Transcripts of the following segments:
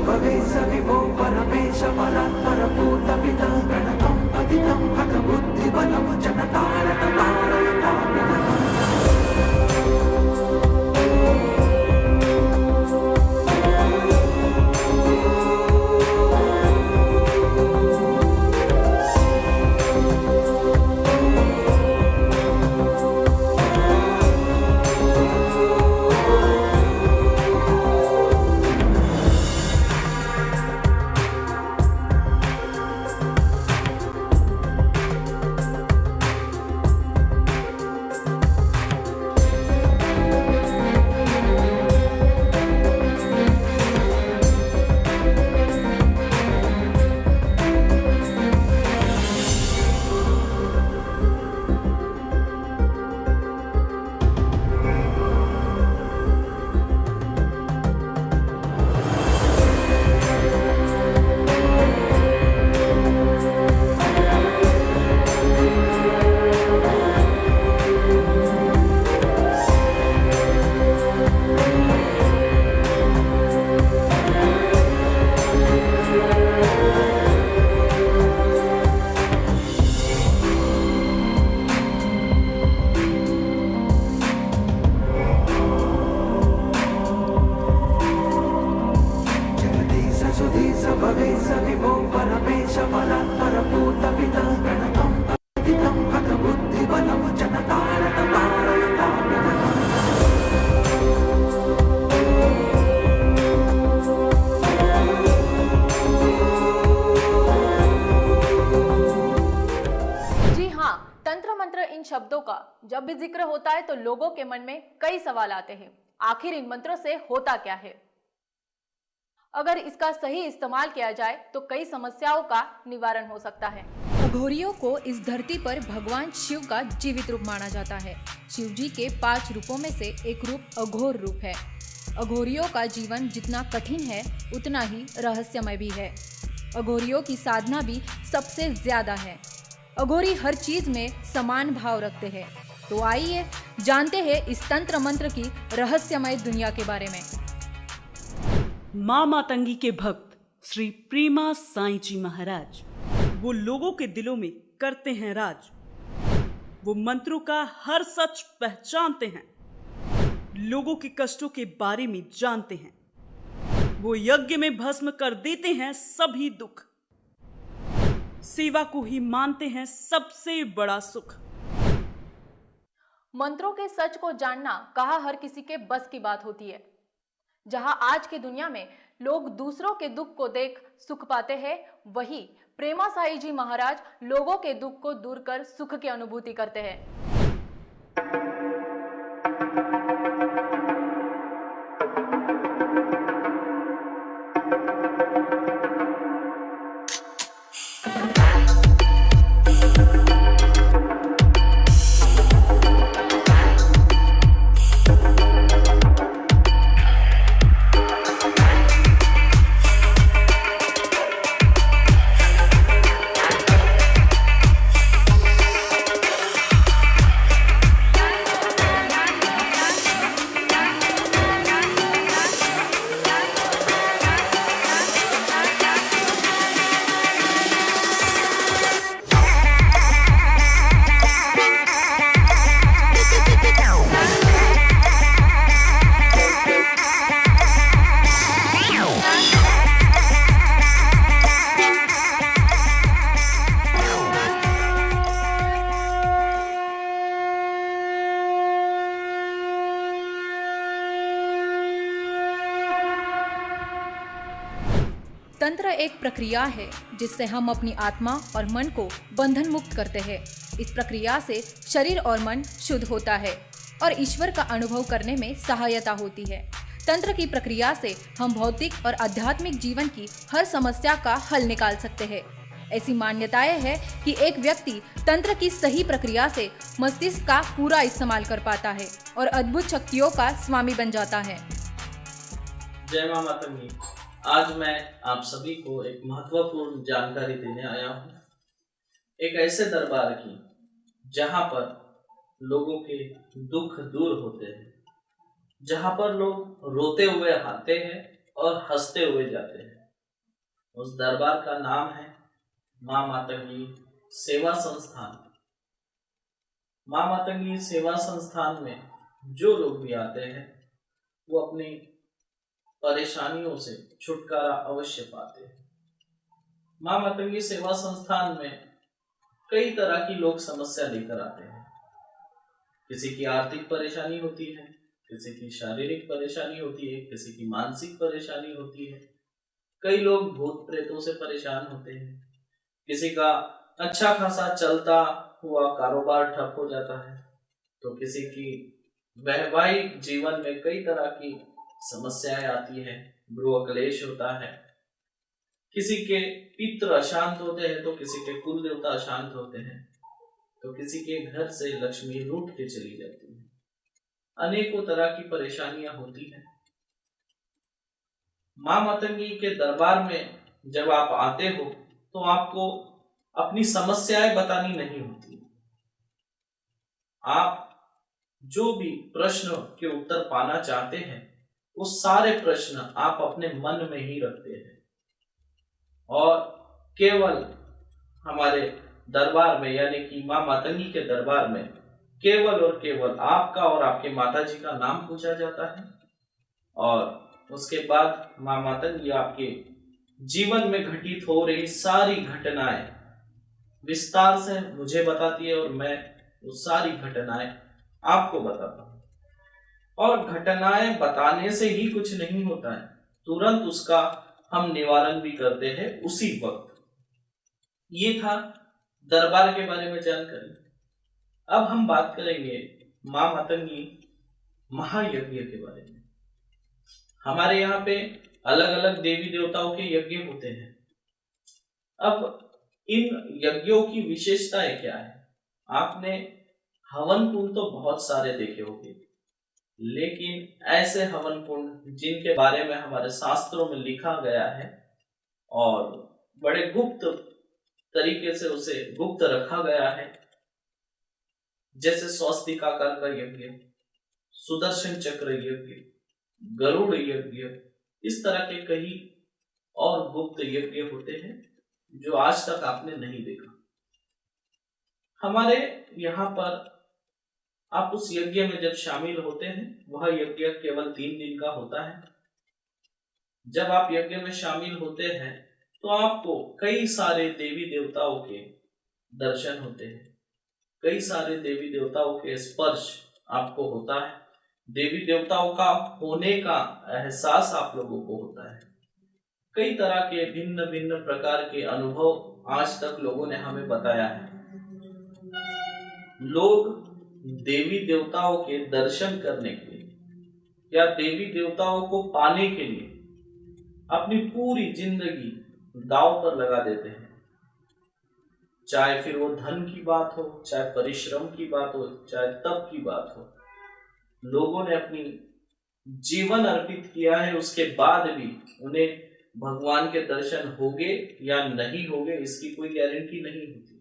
भवे सविभो परमेश परात्परभूतपिता प्रणतं पतितं भगबुद्धिबलं जनतारणतारयतापितम्। शब्दों का जब भी जिक्र होता है तो लोगों के मन में कई सवाल आते हैं। आखिर इन मंत्रों से होता क्या है? अगर इसका सही इस्तेमाल किया जाए तो कई समस्याओं का निवारण हो सकता है। अघोरियों को इस धरती पर भगवान शिव का जीवित रूप माना जाता है। शिव जी के 5 रूपों में से एक रूप अघोर रूप है। अघोरियों का जीवन जितना कठिन है उतना ही रहस्यमय भी है। अघोरियों की साधना भी सबसे ज्यादा है। अघोरी हर चीज में समान भाव रखते हैं। तो आइए जानते हैं इस तंत्र मंत्र की रहस्यमय दुनिया के बारे में। माँ मातंगी के भक्त श्री प्रेमा साईं जी महाराज वो लोगों के दिलों में करते हैं राज। वो मंत्रों का हर सच पहचानते हैं, लोगों के कष्टों के बारे में जानते हैं। वो यज्ञ में भस्म कर देते हैं सभी दुख, सेवा को ही मानते हैं सबसे बड़ा सुख। मंत्रों के सच को जानना कहा हर किसी के बस की बात होती है। जहां आज की दुनिया में लोग दूसरों के दुख को देख सुख पाते हैं, वहीं प्रेमा साई जी महाराज लोगों के दुख को दूर कर सुख की अनुभूति करते हैं। तंत्र एक प्रक्रिया है जिससे हम अपनी आत्मा और मन को बंधन मुक्त करते हैं। इस प्रक्रिया से शरीर और मन शुद्ध होता है और ईश्वर का अनुभव करने में सहायता होती है। तंत्र की प्रक्रिया से हम भौतिक और आध्यात्मिक जीवन की हर समस्या का हल निकाल सकते हैं। ऐसी मान्यताएं है कि एक व्यक्ति तंत्र की सही प्रक्रिया से मस्तिष्क का पूरा इस्तेमाल कर पाता है और अद्भुत शक्तियों का स्वामी बन जाता है। जय मां मातंगी। आज मैं आप सभी को एक महत्वपूर्ण जानकारी देने आया हूँ, एक ऐसे दरबार की जहाँ पर लोगों के दुख दूर होते हैं, जहाँ पर लोग रोते हुए आते हैं और हंसते हुए जाते हैं। उस दरबार का नाम है माँ मातंगी सेवा संस्थान। माँ मातंगी सेवा संस्थान में जो लोग भी आते हैं वो अपनी परेशानियों से छुटकारा अवश्य पाते हैं। माँ मातंगी सेवा संस्थान में कई तरह की लोग समस्या लेकर आते हैं। किसी की आर्थिक परेशानी होती है, किसी की शारीरिक परेशानी होती है, किसी की मानसिक परेशानी होती है। कई लोग भूत प्रेतों से परेशान होते हैं। किसी का अच्छा खासा चलता हुआ कारोबार ठप हो जाता है, तो किसी की वैवाहिक जीवन में कई तरह की समस्याएं आती है, गृह क्लेश होता है। किसी के पितृ अशांत होते हैं, तो किसी के कुल देवता अशांत होते हैं, तो किसी के घर से लक्ष्मी रूठ के चली जाती है। अनेकों तरह की परेशानियां होती हैं। माँ मातंगी के दरबार में जब आप आते हो तो आपको अपनी समस्याएं बतानी नहीं होती। आप जो भी प्रश्न के उत्तर पाना चाहते हैं वो सारे प्रश्न आप अपने मन में ही रखते हैं और केवल हमारे दरबार में यानी कि माँ मातंगी के दरबार में केवल और केवल आपका और आपके माताजी का नाम पूछा जाता है और उसके बाद माँ मातंगी आपके जीवन में घटित हो रही सारी घटनाएं विस्तार से मुझे बताती है और मैं वो सारी घटनाएं आपको बताता हूँ। और घटनाएं बताने से ही कुछ नहीं होता है, तुरंत उसका हम निवारण भी करते हैं उसी वक्त। ये था दरबार के बारे में जानकारी। अब हम बात करेंगे माँ मातंगी महायज्ञ के बारे में। हमारे यहाँ पे अलग अलग देवी देवताओं के यज्ञ होते हैं। अब इन यज्ञों की विशेषताएं क्या है? आपने हवन कुंड तो बहुत सारे देखे होंगे, लेकिन ऐसे हवन कुंड जिनके बारे में हमारे शास्त्रों में लिखा गया है और बड़े गुप्त तरीके से उसे गुप्त रखा गया है, जैसे स्वस्तिकाकार का यज्ञ, सुदर्शन चक्र यज्ञ, गरुड़ यज्ञ, इस तरह के कई और गुप्त यज्ञ होते हैं जो आज तक आपने नहीं देखा। हमारे यहाँ पर आप उस यज्ञ में जब शामिल होते हैं, वह यज्ञ केवल 3 दिन का होता है। जब आप यज्ञ में शामिल होते हैं तो आपको कई सारे देवी देवताओं के दर्शन होते हैं, कई सारे देवी देवताओं के स्पर्श आपको होता है, देवी देवताओं का होने का एहसास आप लोगों को होता है। कई तरह के भिन्न भिन्न प्रकार के अनुभव आज तक लोगों ने हमें बताया है। लोग देवी देवताओं के दर्शन करने के लिए या देवी देवताओं को पाने के लिए अपनी पूरी जिंदगी दांव पर लगा देते हैं, चाहे फिर वो धन की बात हो, चाहे परिश्रम की बात हो, चाहे तप की बात हो। लोगों ने अपनी जीवन अर्पित किया है, उसके बाद भी उन्हें भगवान के दर्शन होंगे या नहीं होंगे इसकी कोई गारंटी नहीं होती।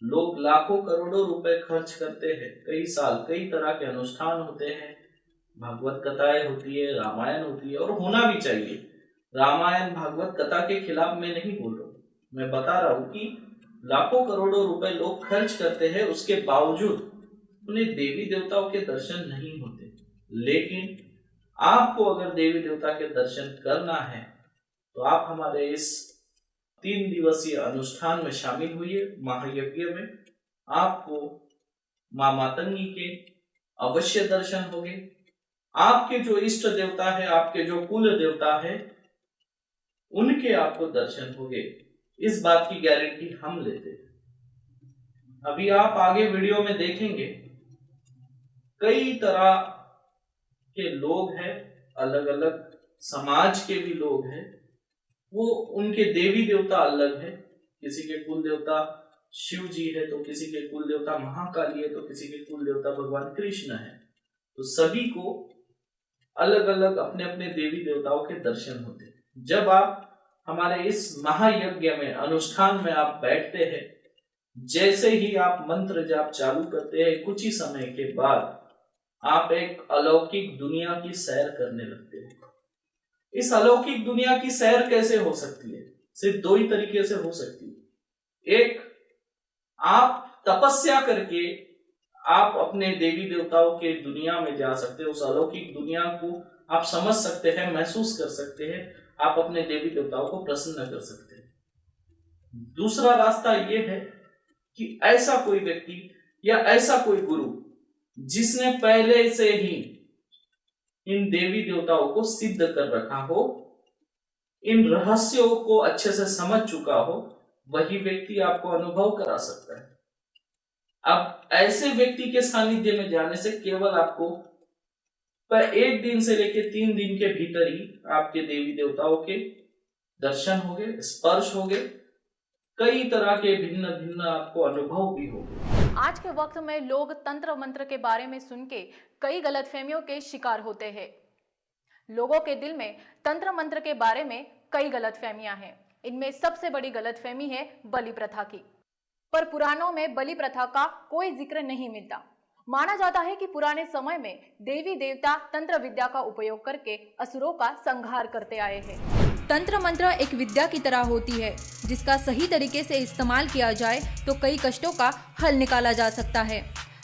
लोग लाखों करोड़ों रुपए खर्च करते हैं, कई साल कई तरह के अनुष्ठान होते हैं, भागवत कथाएं होती है, रामायण होती है और होना भी चाहिए। रामायण भागवत कथा के खिलाफ मैं नहीं बोल रहा हूँ, मैं बता रहा हूँ कि लाखों करोड़ों रुपए लोग खर्च करते हैं, उसके बावजूद उन्हें देवी देवताओं के दर्शन नहीं होते। लेकिन आपको अगर देवी देवता के दर्शन करना है तो आप हमारे इस 3 दिवसीय अनुष्ठान में शामिल हुए महायज्ञ में। आपको माँ मातंगी के अवश्य दर्शन होंगे। आपके जो इष्ट देवता है, आपके जो कुल देवता है, उनके आपको दर्शन होंगे, इस बात की गारंटी हम लेते हैं। अभी आप आगे वीडियो में देखेंगे कई तरह के लोग हैं, अलग अलग समाज के भी लोग हैं, वो उनके देवी देवता अलग है। किसी के कुल देवता शिव जी है, तो किसी के कुल देवता महाकाली है, तो किसी के कुल देवता भगवान कृष्ण है। तो सभी को अलग अलग अपने अपने देवी देवताओं के दर्शन होते हैं। जब आप हमारे इस महायज्ञ में अनुष्ठान में आप बैठते हैं, जैसे ही आप मंत्र जाप चालू करते हैं, कुछ ही समय के बाद आप एक अलौकिक दुनिया की सैर करने लगते हैं। इस अलौकिक दुनिया की सैर कैसे हो सकती है? सिर्फ दो ही तरीके से हो सकती है। एक, आप तपस्या करके आप अपने देवी देवताओं के दुनिया में जा सकते हैं, उस अलौकिक दुनिया को आप समझ सकते हैं, महसूस कर सकते हैं, आप अपने देवी देवताओं को प्रसन्न कर सकते हैं। दूसरा रास्ता यह है कि ऐसा कोई व्यक्ति या ऐसा कोई गुरु जिसने पहले से ही इन देवी देवताओं को सिद्ध कर रखा हो, इन रहस्यों को अच्छे से समझ चुका हो, वही व्यक्ति आपको अनुभव करा सकता है। अब ऐसे व्यक्ति के सानिध्य में जाने से केवल आपको पर 1 दिन से लेकर 3 दिन के भीतर ही आपके देवी देवताओं के दर्शन होंगे, स्पर्श होंगे, कई तरह के भिन्न भिन्न आपको अनुभव भी होंगे। आज के वक्त में लोग तंत्र मंत्र के बारे में सुन के कई गलतफहमियों के शिकार होते हैं। लोगों के दिल में तंत्र मंत्र के बारे में कई गलतफहमियां हैं। इनमें सबसे बड़ी गलतफहमी है बलि प्रथा की। पर पुराणों में बलि प्रथा का कोई जिक्र नहीं मिलता। माना जाता है कि पुराने समय में देवी देवता तंत्र विद्या का उपयोग करके असुरों का संहार करते आए हैं। तंत्र मंत्र एक विद्या की तरह होती है जिसका सही तरीके से इस्तेमाल किया जाए तो कई कष्टों का हल निकाला जा सकता है।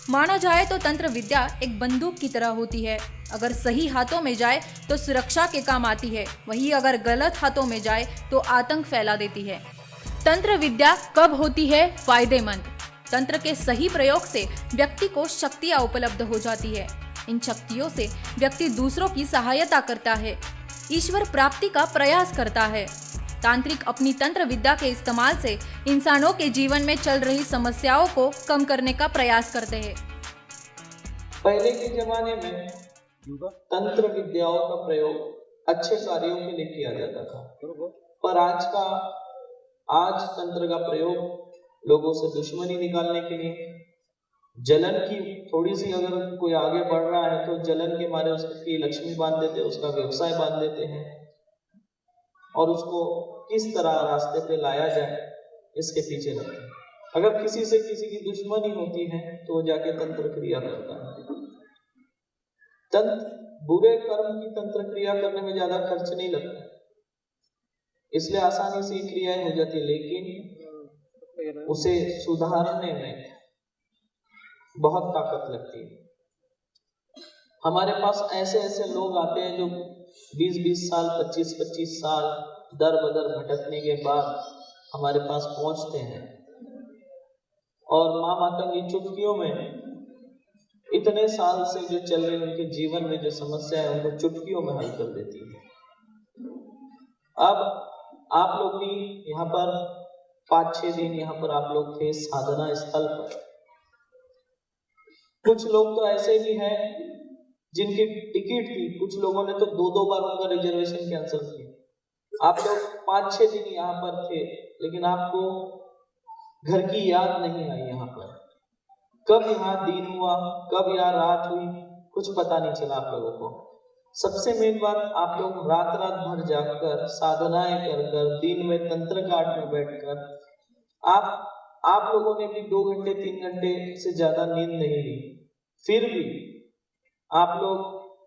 माना जाए तो तंत्र विद्या एक बंदूक की तरह होती है। अगर सही हाथों में जाए तो सुरक्षा के काम आती है, वहीं अगर गलत हाथों में जाए तो आतंक फैला देती है। तंत्र विद्या कब होती है फायदेमंद? तंत्र के सही प्रयोग से व्यक्ति को शक्तियां उपलब्ध हो जाती है। इन शक्तियों से व्यक्ति दूसरों की सहायता करता है, ईश्वर प्राप्ति का प्रयास करता है। तांत्रिक अपनी तंत्र विद्या के इस्तेमाल से इंसानों के जीवन में चल रही समस्याओं को कम करने का प्रयास करते हैं। पहले के जमाने में तंत्र विद्याओं का प्रयोग अच्छे कार्यों के लिए किया जाता था, पर आज तंत्र का प्रयोग लोगों से दुश्मनी निकालने के लिए, जलन की थोड़ी सी अगर कोई आगे बढ़ रहा है तो जलन के मारे उसकी लक्ष्मी बांध देते हैं, उसका व्यवसाय बांध देते हैं और उसको किस तरह रास्ते पे लाया जाए इसके पीछे लगते हैं। अगर किसी से किसी की दुश्मनी होती है तो वो जाके तंत्र क्रिया करता है। बुरे कर्म की तंत्र क्रिया करने में ज्यादा खर्च नहीं लगता, इसलिए आसानी से क्रियाएं हो जाती है, लेकिन उसे सुधारने में बहुत ताकत लगती है। हमारे पास ऐसे ऐसे लोग आते हैं जो 20-20 साल 25-25 साल दर बदर भटकने के बाद हमारे पास पहुंचते हैं और माँ मातंगी चुटकियों में इतने साल से जो चल रही उनके जीवन में जो समस्या है उनको चुटकियों में हल कर देती है। अब आप लोग भी यहाँ पर 5-6 दिन यहाँ पर आप लोग थे साधना स्थल पर। कुछ लोग तो ऐसे भी हैं जिनकी टिकट थी, कुछ लोगों ने तो 2-2 बार उनका रिजर्वेशन कैंसिल किया। आप लोग 5-6 दिन यहाँ पर थे, लेकिन आपको घर की याद नहीं आई। यहाँ पर कब यहाँ दिन हुआ, कब यहाँ रात हुई, कुछ पता नहीं चला आप लोगों को। सबसे मेन बात, आप लोग रात भर जाकर साधनाएं कर दिन में तंत्र घाट में बैठकर आप लोगों ने भी 2 घंटे 3 घंटे से ज्यादा नींद नहीं ली, फिर भी आप लोग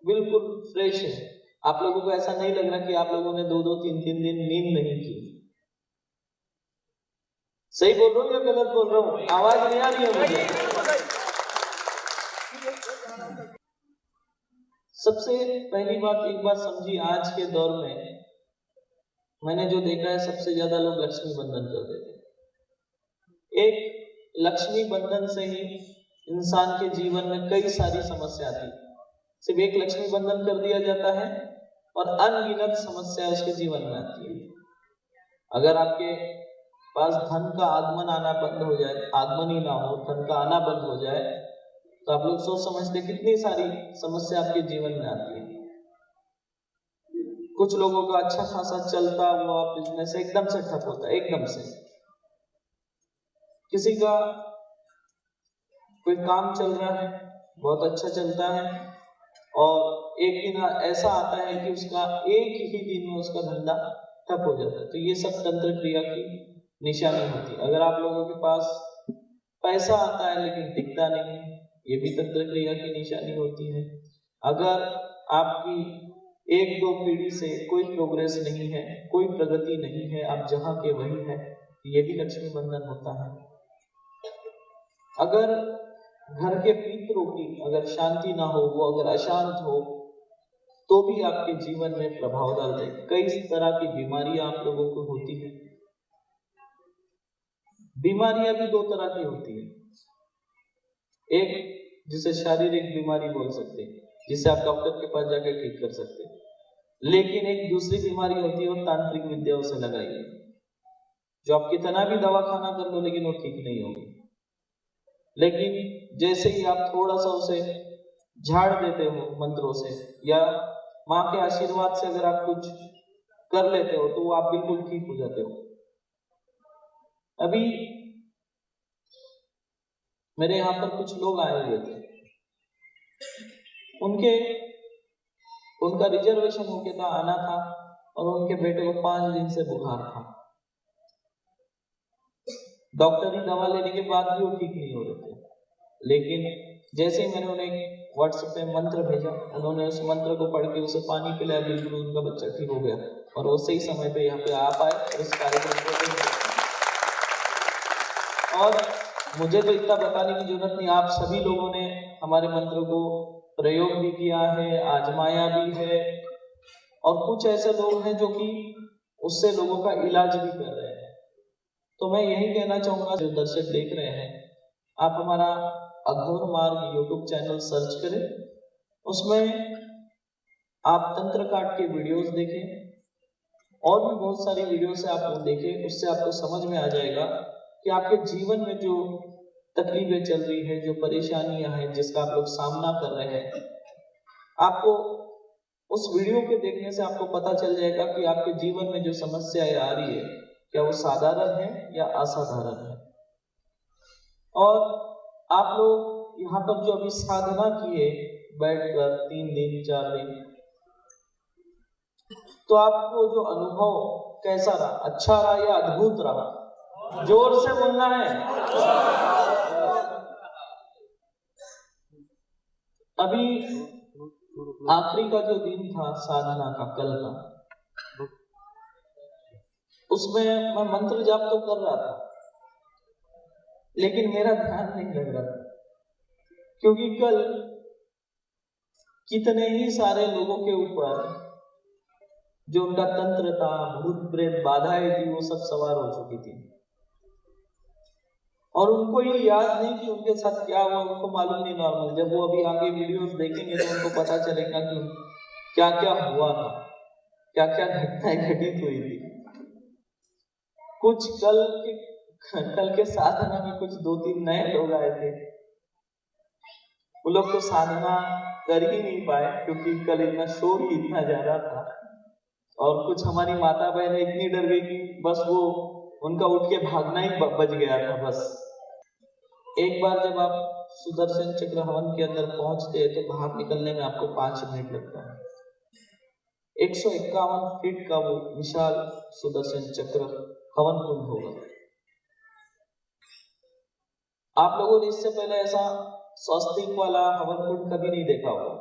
बिल्कुल फ्रेश है। आप लोगों को ऐसा नहीं लग रहा कि आप लोगों ने 2-2 3-3 दिन नींद नहीं की। सही बोल रहा हूँ या गलत बोल रहा हूँ? आवाज नहीं आ रही है मुझे। सबसे पहली बात एक बात समझिए, आज के दौर में मैंने जो देखा है सबसे ज्यादा लोग लक्ष्मी बंधन कर देते हैं। एक लक्ष्मी बंधन से ही इंसान के जीवन में कई सारी समस्या आती है। सिर्फ एक लक्ष्मी बंधन कर दिया जाता है और अनगिनत समस्या उसके जीवन में आती है। अगर आपके पास धन का आगमन आना बंद हो जाए, आगमन ही ना हो, धन का आना बंद हो जाए, तो आप लोग सोच समझते कितनी सारी समस्या आपके जीवन में आती है। कुछ लोगों का अच्छा खासा चलता हुआ बिजनेस एकदम से ठप होता है, एकदम से। किसी का कोई काम चल रहा है, बहुत अच्छा चलता है, और एक दिन ऐसा आता है कि उसका एक ही दिन में उसका धंधा ठप हो जाता है। तो ये सब तंत्र क्रिया की निशानी होती है। अगर आप लोगों के पास पैसा आता है लेकिन टिकता नहीं, ये भी तंत्र क्रिया की निशानी होती है। अगर आपकी 1-2 पीढ़ी से कोई प्रोग्रेस नहीं है, कोई प्रगति नहीं है, आप जहाँ के वही है, ये भी लक्ष्मी बंधन होता है। अगर घर के पितरों की अगर शांति ना हो, वो अगर अशांत हो, तो भी आपके जीवन में प्रभाव डाल दे। कई तरह की बीमारियां आप लोगों को होती हैं। बीमारियां भी 2 तरह की होती है। एक जिसे शारीरिक बीमारी बोल सकते हैं, जिसे आप डॉक्टर के पास जाकर ठीक कर सकते हैं, लेकिन एक दूसरी बीमारी होती है, वो तांत्रिक विद्याओं से लगाई है, जो आप कितना भी दवा खाना कर लो लेकिन वो ठीक नहीं होगी। लेकिन जैसे ही आप थोड़ा सा उसे झाड़ देते हो मंत्रों से या माँ के आशीर्वाद से अगर आप कुछ कर लेते हो तो वो आप बिल्कुल ठीक हो जाते हो। अभी मेरे यहाँ पर कुछ लोग आए हुए थे, उनका रिजर्वेशन होके था, आना था, और उनके बेटे को 5 दिन से बुखार था। डॉक्टरी दवा लेने के बाद भी वो ठीक नहीं हो रहे थे। लेकिन जैसे ही मैंने उन्हें व्हाट्सएप पे मंत्र भेजा, उन्होंने उस मंत्र को पढ़ के उसे पानी पिलाया, बिल्कुल उनका बच्चा ठीक हो गया और वो सही समय पे यहाँ पे आप आए और इस कार्यक्रम को। और मुझे तो इतना बताने की जरूरत नहीं, आप सभी लोगों ने हमारे मंत्र को प्रयोग भी किया है, आजमाया भी है, और कुछ ऐसे लोग हैं जो कि उससे लोगों का इलाज भी कर रहे हैं। तो मैं यही कहना चाहूंगा, जो दर्शक देख रहे हैं, आप हमारा अघोर मार्ग यूट्यूब चैनल सर्च करें, उसमें आप तंत्र काट के वीडियोस देखें और भी बहुत सारी वीडियोस है आप देखें। उससे आपको समझ में आ जाएगा कि आपके जीवन में जो तकलीफें चल रही है, जो परेशानियां हैं, जिसका आप लोग सामना कर रहे हैं, आपको उस वीडियो के देखने से आपको पता चल जाएगा कि आपके जीवन में जो समस्याएं आ रही है, क्या वो साधारण है या असाधारण है। और आप लोग यहाँ पर जो अभी साधना किए बैठकर 3 दिन 4 दिन, तो आपको जो अनुभव कैसा रहा? अच्छा रहा या अद्भुत रहा? जोर से बोलना है। अभी आखिरी का जो दिन था साधना का, कल का, उसमें मैं मंत्र जाप तो कर रहा था, लेकिन मेरा ध्यान नहीं लग रहा था, क्योंकि कल कितने ही सारे लोगों के ऊपर जो उनका तंत्र था, भूत प्रेत बाधाएं थी, वो सब सवार हो चुकी थी, और उनको ये याद नहीं कि उनके साथ क्या हुआ, उनको मालूम नहीं नॉर्मल। जब वो अभी आगे वीडियोस देखेंगे तो उनको पता चलेगा कि क्या क्या हुआ था, क्या क्या घटनाएं घटित हुई थी। कुछ कल के साधना में कुछ 2-3 नए लोग आए थे, वो लोग तो साधना कर ही नहीं पाए क्योंकि कल इतना शोर ही इतना ज्यादा था, और कुछ हमारी माता बहनें इतनी डर गई कि बस वो उनका उठ के भागना ही बच गया था। बस एक बार जब आप सुदर्शन चक्र हवन के अंदर पहुंचते हैं तो बाहर निकलने में आपको 5 मिनट लगता है। 151 फीट का वो विशाल सुदर्शन चक्र हवन कुंड होगा। आप लोगों ने इससे पहले ऐसा स्वस्तिक वाला हवन कुंड कभी नहीं देखा होगा,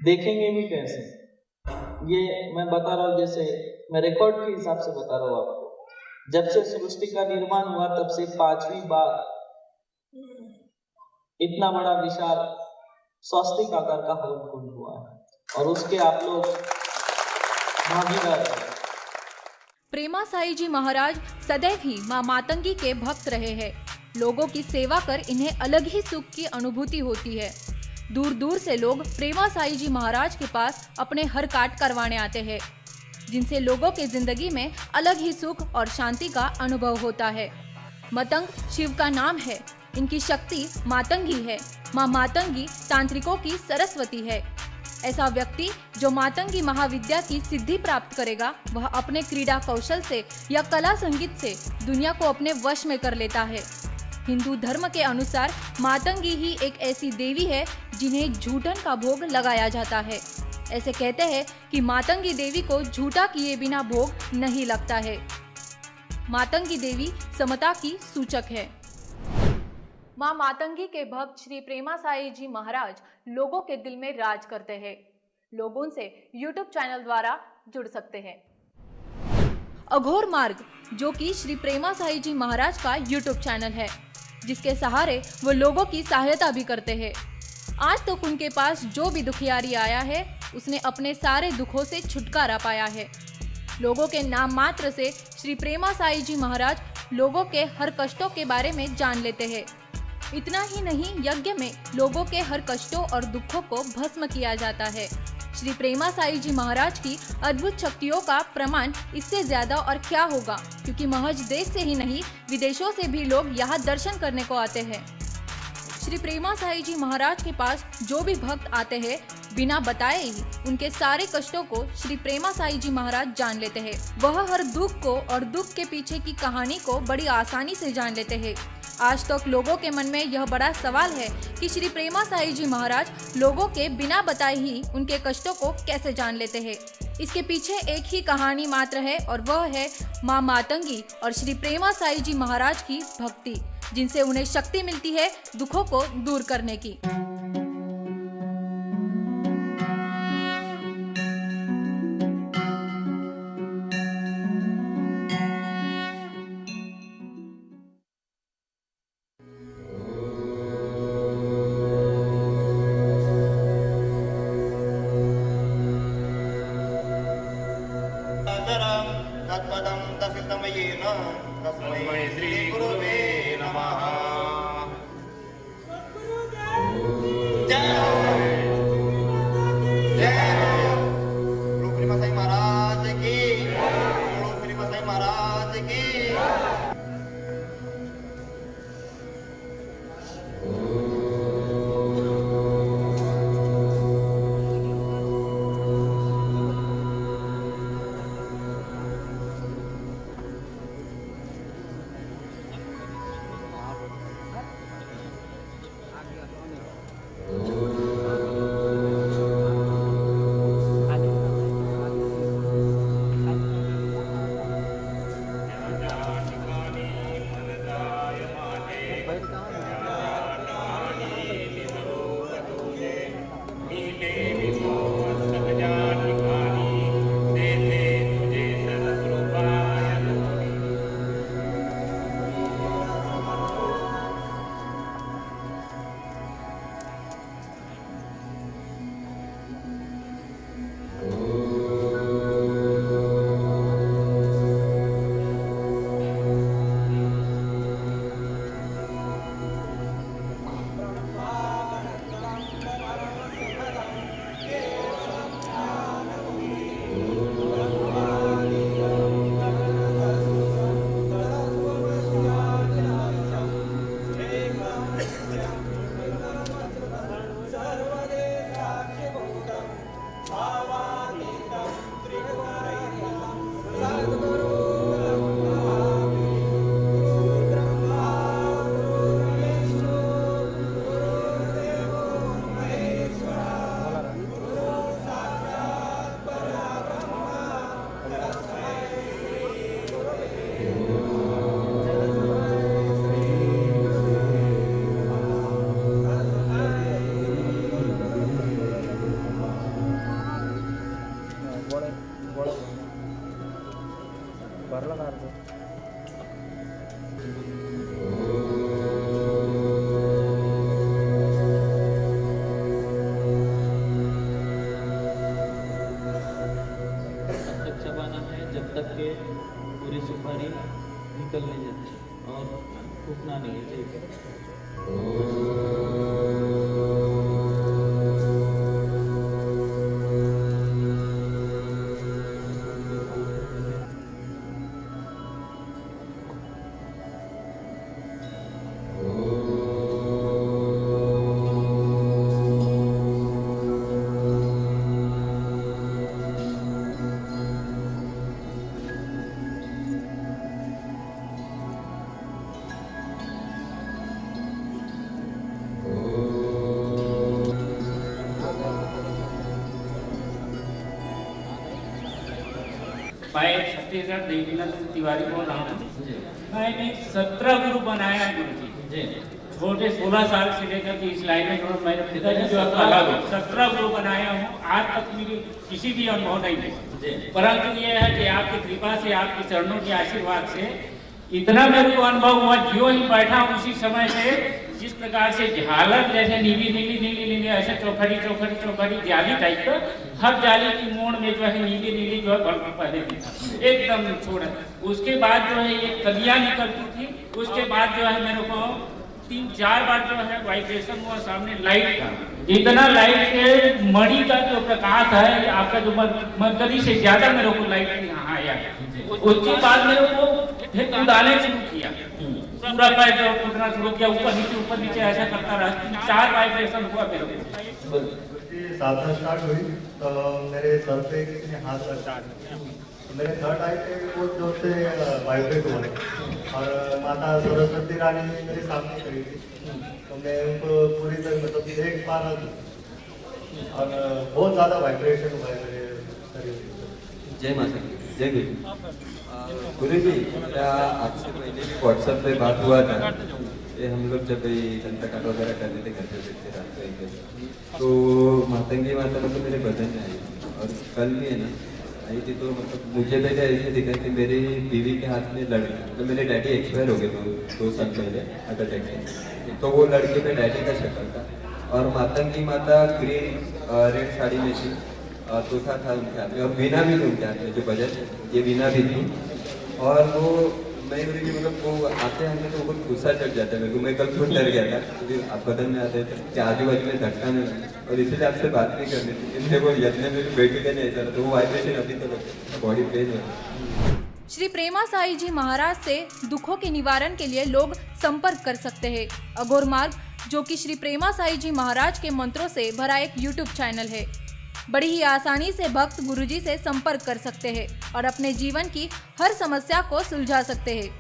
देखेंगे भी कैसे? ये मैं बता रहा हूँ, जैसे मैं रिकॉर्ड के हिसाब से बता रहा हूँ आपको। जब से सृष्टि का निर्माण हुआ तब से 5वीं बार इतना बड़ा विशाल स्वस्तिक आकार का हवन कुंड हुआ है, और उसके आप लोग भागीदार हैं। प्रेमा साई जी महाराज सदैव ही मां मातंगी के भक्त रहे हैं। लोगों की सेवा कर इन्हें अलग ही सुख की अनुभूति होती है। दूर दूर से लोग प्रेमा साई जी महाराज के पास अपने हर काट करवाने आते हैं, जिनसे लोगों के जिंदगी में अलग ही सुख और शांति का अनुभव होता है। मतंग शिव का नाम है, इनकी शक्ति मातंगी है। मां मातंगी तांत्रिकों की सरस्वती है। ऐसा व्यक्ति जो मातंगी महाविद्या की सिद्धि प्राप्त करेगा, वह अपने क्रीड़ा कौशल से या कला संगीत से दुनिया को अपने वश में कर लेता है। हिंदू धर्म के अनुसार मातंगी ही एक ऐसी देवी है जिन्हें झूठन का भोग लगाया जाता है। ऐसे कहते हैं कि मातंगी देवी को झूठा किए बिना भोग नहीं लगता है। मातंगी देवी समता की सूचक है। मां मातंगी के भक्त श्री प्रेमा साई जी महाराज लोगों के दिल में राज करते हैं। लोग उनसे YouTube चैनल द्वारा जुड़ सकते हैं। अघोर मार्ग, जो कि श्री प्रेमा साई जी महाराज का YouTube चैनल है, जिसके सहारे वो लोगों की सहायता भी करते हैं। आज तक उनके पास जो भी दुखियारी आया है, उसने अपने सारे दुखों से छुटकारा पाया है। लोगों के नाम मात्र से श्री प्रेमा साई जी महाराज लोगों के हर कष्टों के बारे में जान लेते हैं। इतना ही नहीं, यज्ञ में लोगों के हर कष्टों और दुखों को भस्म किया जाता है। श्री प्रेमा साई जी महाराज की अद्भुत शक्तियों का प्रमाण इससे ज्यादा और क्या होगा, क्योंकि महज देश से ही नहीं, विदेशों से भी लोग यहाँ दर्शन करने को आते हैं। श्री प्रेमा साई जी महाराज के पास जो भी भक्त आते हैं, बिना बताए ही उनके सारे कष्टों को श्री प्रेमा साई जी महाराज जान लेते हैं। वह हर दुख को और दुख के पीछे की कहानी को बड़ी आसानी से जान लेते हैं। आज तक लोगों के मन में यह बड़ा सवाल है कि श्री प्रेमा साई जी महाराज लोगों के बिना बताए ही उनके कष्टों को कैसे जान लेते हैं। इसके पीछे एक ही कहानी मात्र है, और वह है मां मातंगी और श्री प्रेमा साई जी महाराज की भक्ति, जिनसे उन्हें शक्ति मिलती है दुखों को दूर करने की। तत्पदं दर्शितमयेन तस्मै श्री गुरुवे नमः। जय जय गुरु प्रेमा साई महाराज की, गुरु प्रेमा साई महाराज की। जब तक के पूरी सुपारी निकल नहीं जाती और फूकना नहीं है। ठीक है। मैं छत्तीसगढ़ देवीनाथ तिवारी बोल रहा हूँ। मैंने 17 गुरु बनाया है गुरु जी। छोटे 16 साल से लेकर के इस लाइन में मेरे पिताजी जो अलग 17 ग्रुप बनाया हूँ, आज तक मेरी किसी भी अनुभव नहीं है। परंतु ये है कि आपकी कृपा से, आपके चरणों के आशीर्वाद से इतना मेरे को अनुभव हुआ, जो ही बैठा उसी समय से जिस प्रकार से झालर जैसे नीली नीली नीली नीली ऐसे चौखड़ी चौखड़ी चौखड़ी जाली टाइप का, हर जाली की मोड़ में जो है नीली नीली जो है बल्ब पहले दिखा एकदम छोड़ा। उसके बाद जो है ये कलियां निकलती थी, उसके बाद जो है मेरे को 3-4 बार जो है वाइब्रेशन हुआ, सामने लाइट का, इतना लाइट के मणि का जो प्रकाश है आपका जो मरकरी से ज्यादा मेरे को लाइट यहाँ आया। उसके बाद मेरे को फिर उड़ाने शुरू किया, पूरा पैर जो उड़ना शुरू किया, ऊपर नीचे ऐसा करता रहा। 3-4 वाइब्रेशन हुआ मेरे को। साधना स्टार्ट हुई तो मेरे सर पे किसी ने हाथ रखा, मेरे थर्ड आई पे बहुत जोर से वाइब्रेट हुआ और माता सरस्वती रानी मेरे सामने खड़ी थी, तो मैं उनको पूरी तरह मतलब देख पा रहा था और बहुत ज़्यादा वाइब्रेशन हुआ है मेरे शरीर में। जय माता दी, जय गुरु जी। क्या आपसे पहले भी व्हाट्सएप पे बात हुआ था, ये हम लोग जब जनता काट वगैरह कर देते घर पे देखते रात, तो मातंगी माता मतलब मेरे बदन में आई और कल भी है ना आई थी, तो मतलब मुझे पहले ऐसे दिखा कि मेरी बीवी के हाथ में लड़की, तो मेरे डैडी एक्सपायर हो गए 2 साल पहले हार्ट अटैक से, तो वो लड़के पे डैडी का शक्ल था और मातंगी माता ग्रीन रेड साड़ी में थी, तोता था उनके हाथ में और वीणा भी थी उनके हाथ में, जो बजट ये वीणा भी थी। और वो मैं मतलब वो आते हैं तो बहुत गुस्सा चढ़ जाता है मेरे को, मैं कल खुद डर गया था क्योंकि आप बदन में आते थे कि आजू बाजू में धक्का नहीं लगा और इसीलिए आपसे बात नहीं करनी थी, इसलिए वो यत्न में बेटी का नहीं ऐसा, तो वो वाइब्रेशन अभी तक बॉडी पेन है। श्री प्रेमा साई जी महाराज से दुखों के निवारण के लिए लोग संपर्क कर सकते हैं। अघोर मार्ग, जो कि श्री प्रेमा साई जी महाराज के मंत्रों से भरा एक यूट्यूब चैनल है। बड़ी ही आसानी से भक्त गुरुजी से संपर्क कर सकते हैं और अपने जीवन की हर समस्या को सुलझा सकते हैं।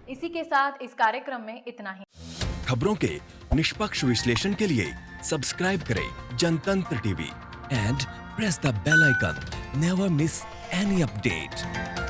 इसी के साथ इस कार्यक्रम में इतना ही। खबरों के निष्पक्ष विश्लेषण के लिए सब्सक्राइब करें Jantantra TV and press the bell icon. Never miss any update.